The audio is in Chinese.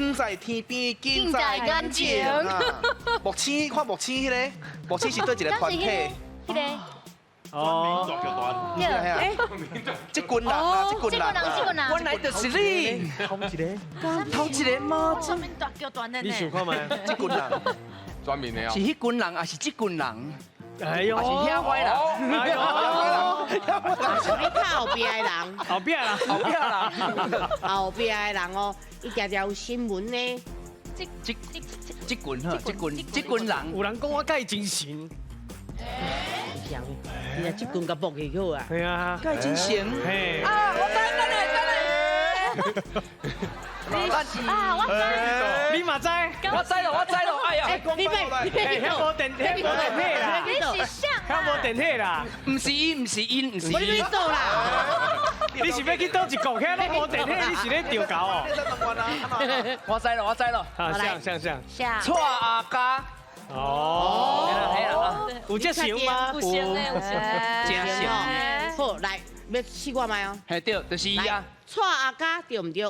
远在天边，近在眼前。目前看目前迄个，目前是对一个团体。迄个。哦，是啊，这群人啊，这群人，原来就是你，头一个吗？上面大叫团的呢。你想看吗？这群人专门的哦是。迄群人，还是这群人？哎呦，还是遐坏人？哎呦，是你看后边的人，后壁啦，后壁人，后边的人哦，伊常常有新闻呢。这群哈，这群人，有人讲我介真神，像，你看这棍甲搏起好啊！系啊，该真行。嘿，啊，我知，你嘛知？我知了，哎呀，你别遐无电梯啦，你是像遐无电梯啦，不是因，我你去倒啦！你是要去倒一国遐拢无电梯，你是咧调搞哦？我知了，啊，像，像蔡阿家，哦，嘿啦，有这想吗？不行嘞，有真行，好，来，要试看卖哦。嘿对，就是伊啊，蔡阿家对唔对？